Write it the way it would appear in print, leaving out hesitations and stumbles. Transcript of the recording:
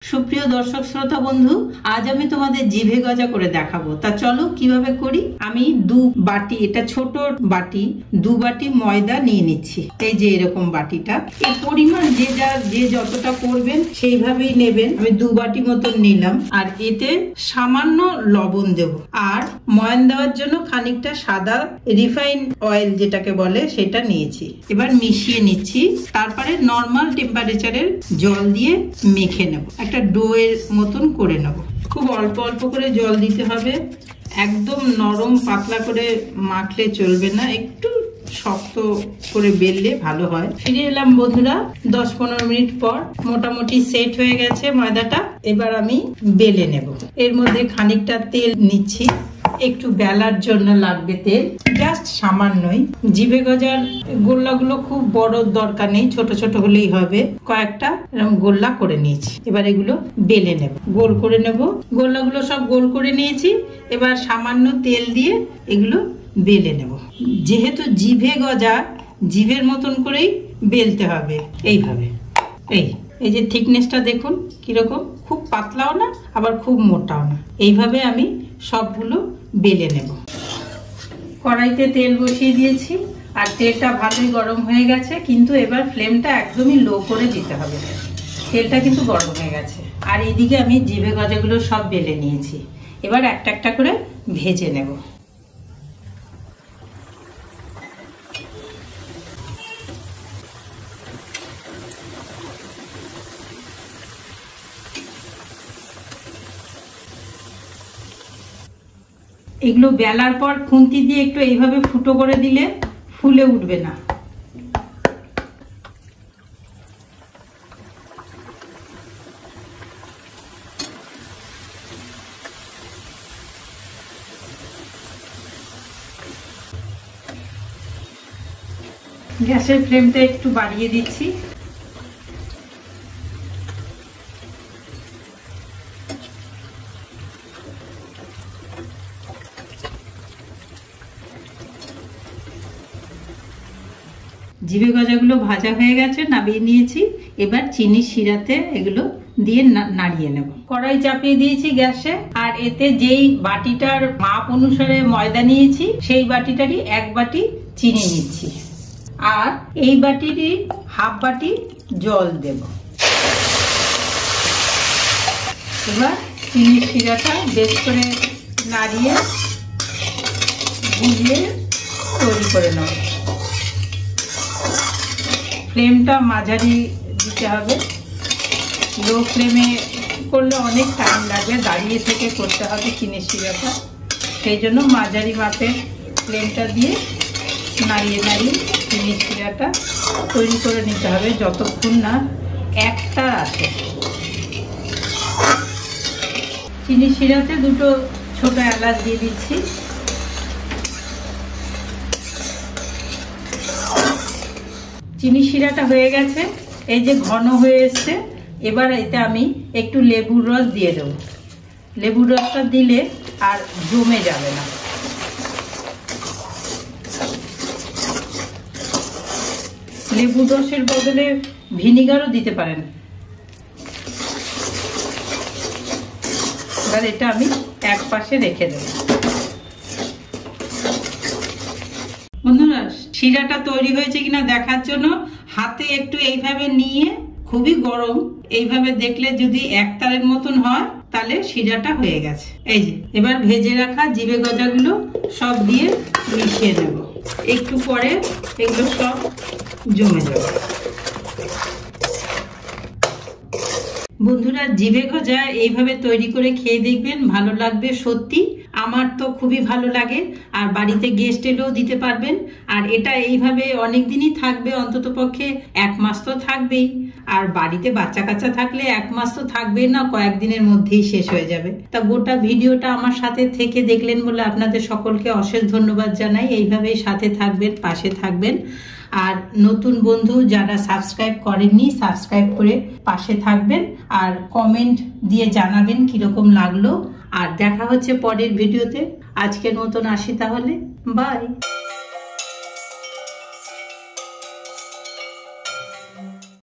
সুপ্রিয় দর্শক শ্রোতা বন্ধু, আজ আমি তোমাদের জিভে গজা করে দেখাবো। তা চলো কিভাবে করি। আমি 2 বাটি, এটা ছোট বাটি, 2 বাটি ময়দা নিয়ে নিচ্ছি। এই যে এরকম বাটিটা, এই পরিমাণ যে যতটা করবেন সেইভাবেই নেবেন। আমি 2 বাটি মতন নিলাম। আর এতে সামান্য লবণ দেব, আর ময়ান দেওয়ার জন্য খানিকটা সাদা রিফাইন অয়েল যেটাকে বলে সেটা নিয়েছি। এবার মিশিয়ে নিচ্ছি। তারপরে নর্মাল টেম্পারেচারের জল দিয়ে মেখে নেব, একটা ডো এর মতন করে নেব। খুব অল্প অল্প করে জল দিতে হবে, একদম নরম পাতলা করে মাখলে চলবে না, একটু শক্ত করে বেললে ভালো হয়। ফিরে এলাম বন্ধুরা 10-15 মিনিট পর। মোটামুটি সেট হয়ে গেছে ময়দাটা। এবার আমি বেলে নেব। এর মধ্যে খানিকটা তেল নিচ্ছি, একটু বেলার জন্য লাগবে তেল, জাস্ট সামান্যই। জিভে গজার গোল্লাগুলো খুব বড় দরকার নেই, ছোট ছোট হলেই হবে। কয়েকটা এরকম গোল্লা করে নিয়েছি। এবার এগুলো বেলে নেব, গোল করে নেব। গোল্লাগুলো সব গোল করে নিয়েছি। এবার সামান্য তেল দিয়ে এগুলো বেলে নেব। যেহেতু জিভে গজা, জিভের মতন করেই বেলতে হবে। এইভাবে এই যে থিকনেসটা দেখুন কিরকম, খুব পাতলাও না আবার খুব মোটাও না। এইভাবে আমি সবগুলো বেলে নেব। কড়াইতে তেল বসিয়ে দিয়েছি, আর তেলটা ভালোই গরম হয়ে গেছে, কিন্তু এবার ফ্লেমটা একদমই লো করে দিতে হবে। তেলটা কিন্তু গরম হয়ে গেছে। আর এইদিকে আমি জিভে গজাগুলো সব বেলে নিয়েছি। এবার একটা একটা করে ভেজে নেব। এগুলো বেলার পর খুন্তি দিয়ে একটু এইভাবে ফুটো করে দিলে ফুলে উঠবে না। গ্যাসের ফ্লেমটা একটু বাড়িয়ে দিচ্ছি। জিভে গজাগুলো ভাজা হয়ে গেছে, নামিয়ে নিয়েছি। এবার চিনি শিরাতে এগুলো দিয়ে নাড়িয়ে নেব। কড়াই চাপিয়ে দিয়েছি গ্যাসে, আর এতে যেই বাটিটার মাপ অনুসারে ময়দা নিয়েছি সেই বাটিটারই 1 বাটি চিনি নিচ্ছি, আর এই বাটিরই হাফ বাটি জল দেব। এবার চিনির শিরাটা বেশ করে নাড়িয়ে গুলিয়ে তৈরি করে নেব। ফ্লেমটা মাঝারি দিতে হবে, লো ফ্লেমে করলে অনেক টাইম লাগবে, দাঁড়িয়ে থেকে করতে হবে চিনির শিরাটা। সেই জন্য মাঝারি মাপের ফ্লেমটা দিয়ে নাড়িয়ে নাড়িয়ে চিনির শিরাটা তৈরি করে নিতে হবে, যতক্ষণ না একটা আসে। চিনির শিরাতে 2টো ছোট এলাচ দিয়ে দিচ্ছি। চিনি শিরাটা হয়ে গেছে, এই যে ঘন হয়ে এসছে। এবার এতে আমি একটু লেবুর রস দিয়ে দেবো। লেবুর রসটা দিলে আর জমে যাবে না। লেবুর রসের বদলে ভিনিগারও দিতে পারেন। এবার এটা আমি এক পাশে রেখে দেব। বন্ধুরা, শিরাটা তৈরি হয়েছে কিনা দেখার জন্য হাতে একটু এইভাবে নিয়ে, খুবই গরম, এইভাবে দেখলে যদি একতারের মতন হয় তাহলে শিরাটা হয়ে গেছে। এই যে এবার ভেজে রাখা জিভে গজাগুলো সব দিয়ে মিশিয়ে নেব। একটু পরে এগুলো সব জমে যাবে। বন্ধুরা, জিভে গজা এইভাবে তৈরি করে খেয়ে দেখবেন, ভালো লাগবে সত্যি। আমার তো খুবই ভালো লাগে। আর বাড়িতে গেস্ট এলেও দিতে পারবেন। আর এটা এইভাবে অনেক দিনই থাকবে, অন্তত পক্ষে 1 মাস তো থাকবেই। আর বাড়িতে বাচ্চা কাচ্চা থাকলে 1 মাস তো থাকবেই না, কয়েকদিনের মধ্যেই শেষ হয়ে যাবে। তা গোটা ভিডিওটা আমার সাথে থেকে দেখলেন বলে আপনাদের সকলকে অশেষ ধন্যবাদ জানাই। এইভাবেই সাথে থাকবেন, পাশে থাকবেন। আর নতুন বন্ধু যারা সাবস্ক্রাইব করেননি, সাবস্ক্রাইব করে পাশে থাকবেন, আর কমেন্ট দিয়ে জানাবেন কিরকম লাগলো। আর দেখা হচ্ছে পরের ভিডিওতে। আজকের মতন আসি তাহলে, বাই।